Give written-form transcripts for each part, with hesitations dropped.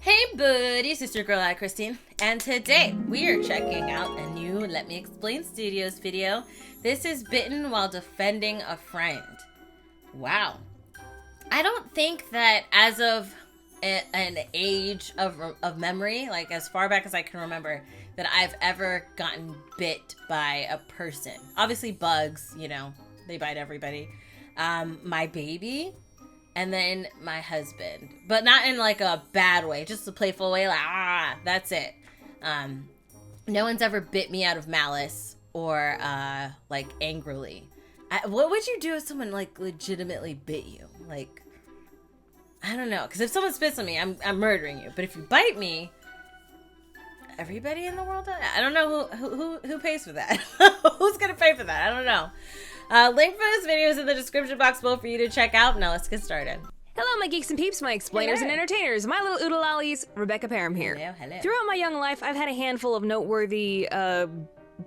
Hey buddy, sister girl Aychristene, and today we are checking out a new Let Me Explain Studios video. This is Bitten while defending a friend. Wow. I don't think that as of an age of memory, like as far back as I can remember, that I've ever gotten bit by a person. Obviously bugs, you know, they bite everybody. My baby, and then my husband, but not in like a bad way, just a playful way, like, that's it. No one's ever bit me out of malice or like angrily. What would you do if someone like legitimately bit you? Like, I don't know, because if someone spits on me, I'm murdering you. But if you bite me, everybody in the world, I don't know who pays for that. Who's gonna pay for that? I don't know. Link for this video is in the description box below for you to check out. Now let's get started. Hello, my geeks and peeps, my explainers and entertainers, my little oodle-lollies, Rebecca Parham here. Hello. Throughout my young life, I've had a handful of noteworthy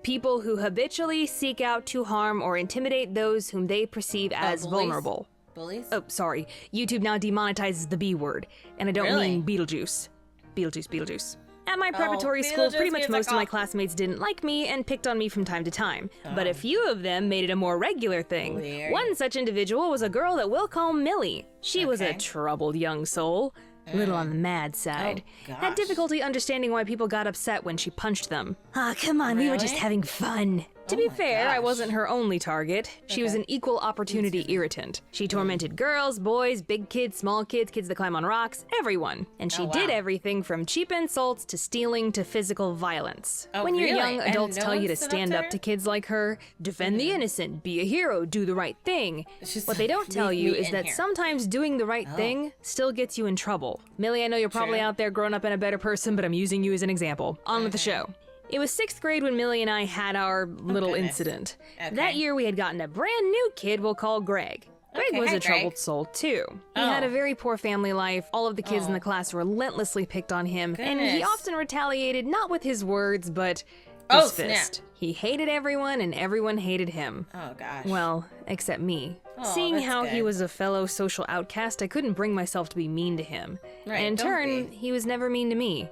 people who habitually seek out to harm or intimidate those whom they perceive as vulnerable. Bullies? Oh, sorry. YouTube now demonetizes the B word, and I don't mean Beetlejuice. Beetlejuice. At my preparatory school, pretty much most of my classmates didn't like me and picked on me from time to time. But a few of them made it a more regular thing. Weird. One such individual was a girl that we'll call Millie. She was a troubled young soul. A little on the mad side. Had difficulty understanding why people got upset when she punched them. Come on, we were just having fun. To be fair, I wasn't her only target. She was an equal opportunity irritant. She tormented girls, boys, big kids, small kids, kids that climb on rocks, everyone. And she did everything from cheap insults to stealing to physical violence. When you're young, adults tell you to stand up to kids like her, defend the innocent, be a hero, do the right thing. What they don't tell you is that sometimes doing the right thing still gets you in trouble. Millie, I know you're probably out there growing up in a better person, but I'm using you as an example. On with the show. It was 6th grade when Millie and I had our little incident. That year we had gotten a brand new kid we'll call Greg. Greg was a troubled soul too. He had a very poor family life, all of the kids in the class relentlessly picked on him, and he often retaliated not with his words, but his fist. He hated everyone and everyone hated him. Oh gosh. Well, except me. Seeing how he was a fellow social outcast, I couldn't bring myself to be mean to him. And in turn, he was never mean to me.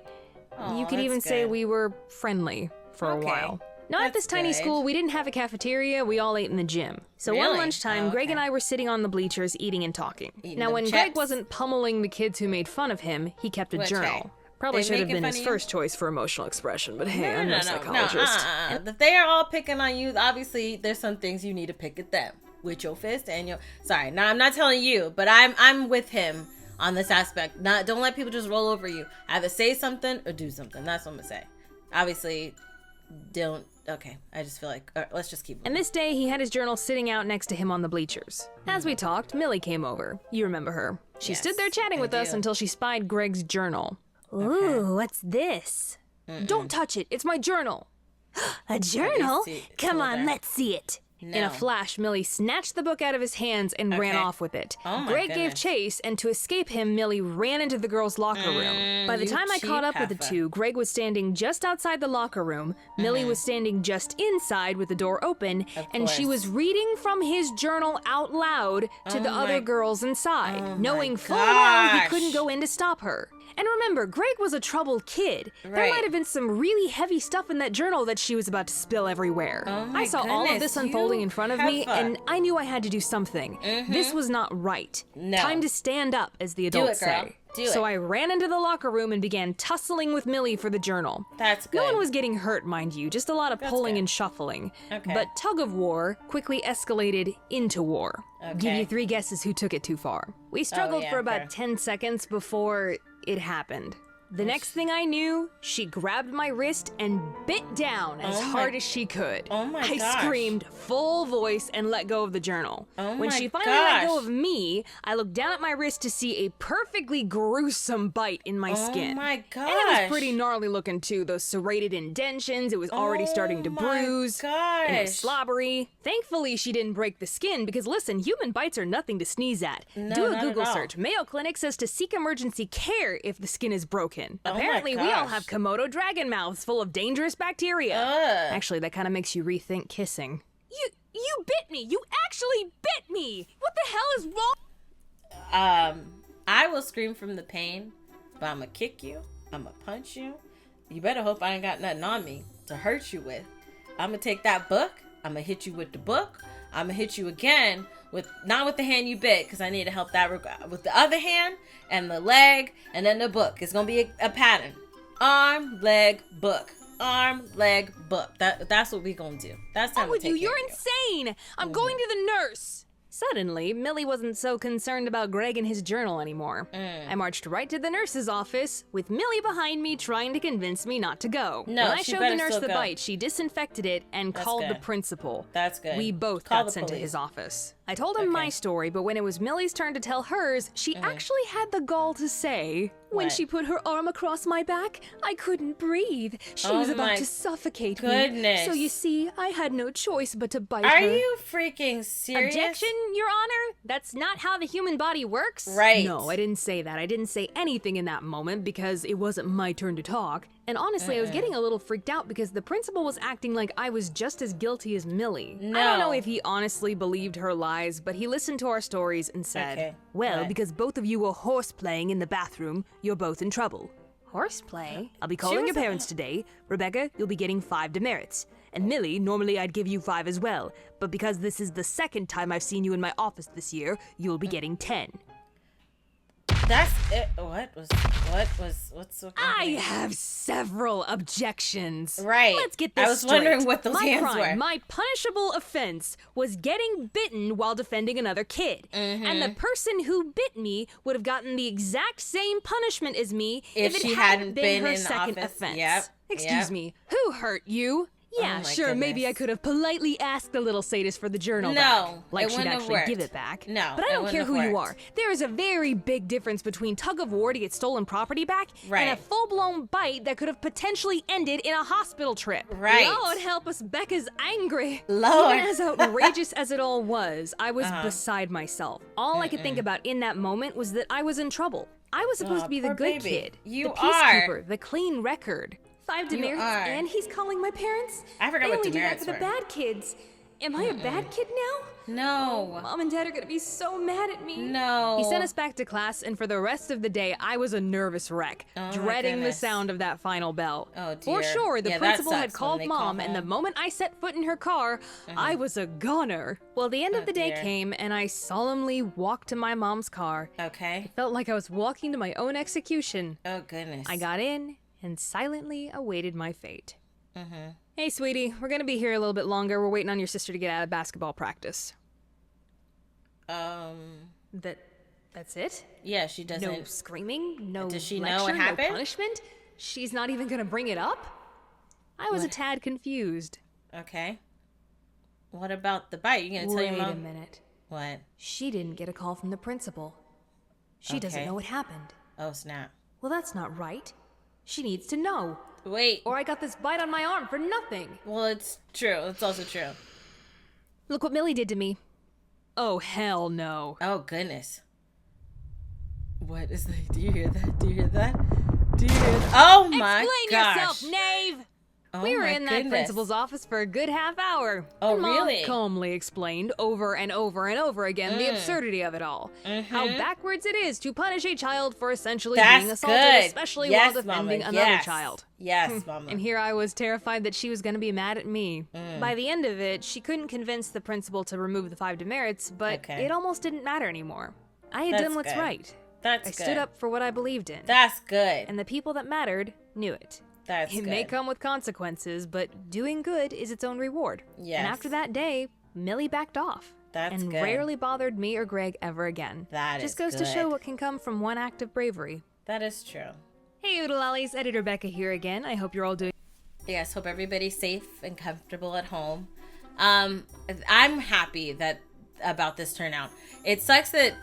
You could even say we were friendly for a while. Now, at this tiny school, we didn't have a cafeteria, we all ate in the gym. So one lunchtime, Greg and I were sitting on the bleachers eating and talking. Now, when Greg wasn't pummeling the kids who made fun of him, he kept a journal. Probably should have been his first choice for emotional expression, but hey, I'm no psychologist. If they are all picking on you, obviously there's some things you need to pick at them with your fist and your... Sorry, now I'm not telling you, but I'm with him on this aspect. Don't let people just roll over you. Either say something or do something. That's what I'm gonna say. Obviously, don't. Okay, I just feel like let's just keep moving. And this day, he had his journal sitting out next to him on the bleachers. As we talked, Millie came over. You remember her. She stood there chatting with us until she spied Greg's journal. Ooh, what's this? Don't touch it. It's my journal. A journal? Come on, let's see it. In a flash, Millie snatched the book out of his hands and ran off with it. Greg gave chase, and to escape him, Millie ran into the girls' locker room. By the time I caught up with the two, Greg was standing just outside the locker room, Millie was standing just inside with the door open, and she was reading from his journal out loud to the other girls inside, knowing full well he couldn't go in to stop her. And remember, Greg was a troubled kid. There might have been some really heavy stuff in that journal that she was about to spill everywhere. I saw all of this unfolding in front of me, and I knew I had to do something. This was not right. Time to stand up, as the adults say. So I ran into the locker room and began tussling with Millie for the journal. That's good. No one was getting hurt, mind you, just a lot of pulling and shuffling. But tug of war quickly escalated into war. Give you 3 guesses who took it too far. We struggled for about 10 seconds before it happened. The next thing I knew, she grabbed my wrist and bit down as hard as she could. I screamed full voice and let go of the journal. When she finally let go of me, I looked down at my wrist to see a perfectly gruesome bite in my skin. Oh my gosh. And it was pretty gnarly looking too. Those serrated indentions, it was already starting to bruise. And it was slobbery. Thankfully, she didn't break the skin because listen, human bites are nothing to sneeze at. Do a Google search. Mayo Clinic says to seek emergency care if the skin is broken. Apparently, we all have Komodo dragon mouths full of dangerous bacteria. Actually, that kind of makes you rethink kissing. You bit me! You actually bit me! What the hell is wrong? I will scream from the pain, but I'm gonna kick you. I'm gonna punch you. You better hope I ain't got nothing on me to hurt you with. I'm gonna take that book. I'm gonna hit you with the book. I'm gonna hit you again with, not with the hand you bit, because I need to help that with the other hand and the leg and then the book. It's gonna be a pattern. Arm, leg, book. Arm, leg, book. That's what we gonna do. That's how with you. You're insane. I'm going to the nurse. Suddenly, Millie wasn't so concerned about Greg and his journal anymore. I marched right to the nurse's office, with Millie behind me trying to convince me not to go. No, when I she showed better the nurse still the go. bite, she disinfected it and called the good. principal. That's good. We both Call got the sent to police. his office. I told him my story, but when it was Millie's turn to tell hers, she actually had the gall to say, when What? she put her arm across my back, I couldn't breathe. She was Oh about my to suffocate me. goodness. So you see, I had no choice but to bite her. Are you freaking serious? Objection, Your Honor? That's not how the human body works. Right. No, I didn't say that. I didn't say anything in that moment because it wasn't my turn to talk. And honestly, I was getting a little freaked out because the principal was acting like I was just as guilty as Millie. No. I don't know if he honestly believed her lies, but he listened to our stories and said, Okay. well, What? because both of you were horseplaying in the bathroom, you're both in trouble. Horseplay? I'll be calling was your parents today. Rebecca, you'll be getting 5 demerits. And Millie, normally I'd give you 5 as well, but because this is the second time I've seen you in my office this year, you'll be getting 10. That's it. What's so I have several objections. Right. Let's get this I was straight. wondering what those my hands crime, were. My punishable offense was getting bitten while defending another kid. And the person who bit me would have gotten the exact same punishment as me if she it hadn't been her been in the second office. offense. Yep. Excuse me, who hurt you? Yeah, my sure, maybe goodness. I could have politely asked the little sadist for the journal No, back. Like it she'd wouldn't have actually give worked. it back. No, but I it don't wouldn't care have who you worked. are. There is a very big difference between tug of war to get stolen property back and a Right. full-blown bite that could have potentially ended in a hospital trip. Right. Lord help us, Becca's angry. Lord. Even as outrageous as it all was, I was beside myself. All I could think about in that moment was that I was in trouble. I was supposed to be the poor good baby. kid, You the are. peacekeeper, the clean record. 5 You demerits, are. and he's calling my parents? I forgot They what only do that demerits for the were. bad kids. Am I a bad kid now? No. Mom and Dad are gonna be so mad at me. No. He sent us back to class, and for the rest of the day, I was a nervous wreck, Oh, my dreading the goodness. sound of that final bell. Oh, For dear. sure, the Yeah, that principal had sucks when called they call Mom, and the home. moment I set foot in her car, I was a goner. Well, the end of the day dear. came, and I solemnly walked to my mom's car. Okay. Felt like I was walking to my own execution. Oh goodness. I got in and silently awaited my fate. Hey, sweetie, we're gonna be here a little bit longer. We're waiting on your sister to get out of basketball practice. That's it? Yeah, she doesn't. No screaming? No Does she lecture, know what happened? No punishment? She's not even gonna bring it up? I was a tad confused. Okay. What about the bite? You gonna tell your Wait mom? a minute. What? She didn't get a call from the principal. She doesn't Okay. know what happened. Oh snap. Well, that's not right. She needs to know. Wait. Or I got this bite on my arm for nothing. Well, it's true. It's also true. Look what Millie did to me. Oh, hell no. Oh goodness. What is that? Do you hear that? Do you hear that? Do you hear that? Oh my Explain gosh. yourself, knave! Oh We were my in that goodness. principal's office for a good half hour. Oh, and Mom really? calmly explained over and over and over again the absurdity of it all. How backwards it is to punish a child for essentially That's being assaulted, good. especially Yes, while defending Mama. another Yes. child. Yes, Mama. And here I was terrified that she was going to be mad at me. By the end of it, she couldn't convince the principal to remove the 5 demerits, but Okay. it almost didn't matter anymore. I had That's done what's good. right. That's I good. stood up for what I believed in. That's good. And the people that mattered knew it. That's It good. may come with consequences, but doing good is its own reward. Yes. And after that day, Millie backed off. That's and good. rarely bothered me or Greg ever again. That Just is goes to show good. what can come from one act of bravery. That is true. Hey, Oodle Ollies, Editor Becca here again. I hope you're all doing. Yes, hope everybody's safe and comfortable at home. I'm happy that about this turnout. It sucks that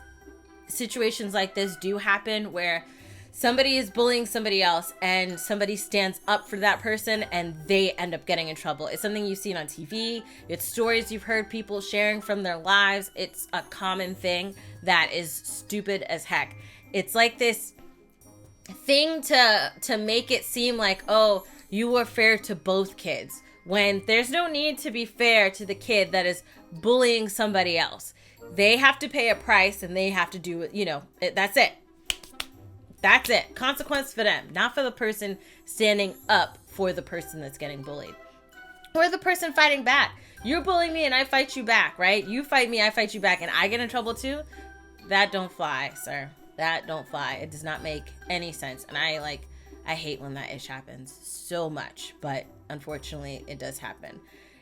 situations like this do happen where somebody is bullying somebody else and somebody stands up for that person and they end up getting in trouble. It's something you've seen on TV. It's stories you've heard people sharing from their lives. It's a common thing that is stupid as heck. It's like this thing to make it seem like, oh, you were fair to both kids, when there's no need to be fair to the kid that is bullying somebody else. They have to pay a price and they have to do it, that's it. That's it. Consequence for them, not for the person standing up for the person that's getting bullied. Or the person fighting back. You're bullying me and I fight you back, right? You fight me, I fight you back, and I get in trouble too? That don't fly, sir. That don't fly. It does not make any sense. And I hate when that ish happens so much, but unfortunately it does happen.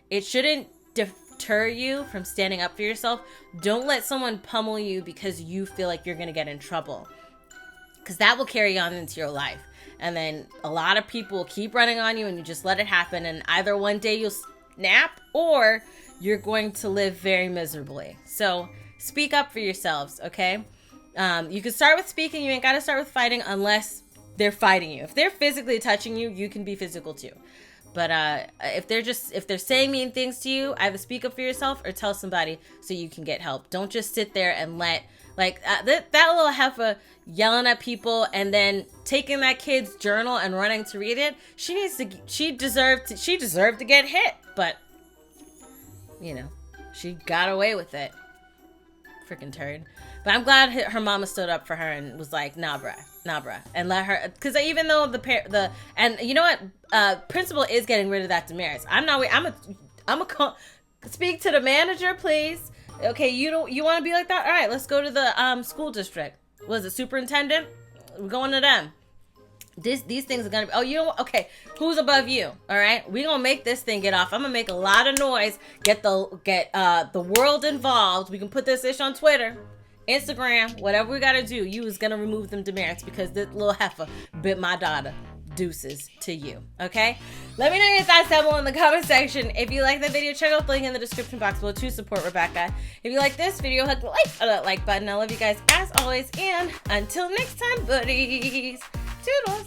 It shouldn't deter you from standing up for yourself. Don't let someone pummel you because you feel like you're going to get in trouble, because that will carry on into your life. And then a lot of people will keep running on you and you just let it happen. And either one day you'll snap or you're going to live very miserably. So speak up for yourselves, okay? You can start with speaking. You ain't got to start with fighting unless they're fighting you. If they're physically touching you, you can be physical too. But if they're saying mean things to you, either speak up for yourself or tell somebody so you can get help. Don't just sit there and let that little heifer yelling at people and then taking that kid's journal and running to read it. She deserved to get hit, but you know, she got away with it. Freaking turd. But I'm glad her mama stood up for her and was like, nah, bruh, and let her, because even though and you know what, principal is getting rid of that demerits. I'm a speak to the manager, please. Okay, you want to be like that? All right, let's go to the school district. Was it superintendent? We're going to them. These things are gonna be. Oh, you know what? Okay, who's above you? All right, we gonna make this thing get off. I'm gonna make a lot of noise. Get the world involved. We can put this ish on Twitter, Instagram, whatever we gotta do. You is gonna remove them demerits because this little heifer bit my daughter. Deuces to you. Okay, let me know your thoughts down below in the comment section. If you like the video, check out the link in the description box below to support Rebecca. If you like this video, hit the like button. I love you guys as always, and until next time, buddies. Toodles.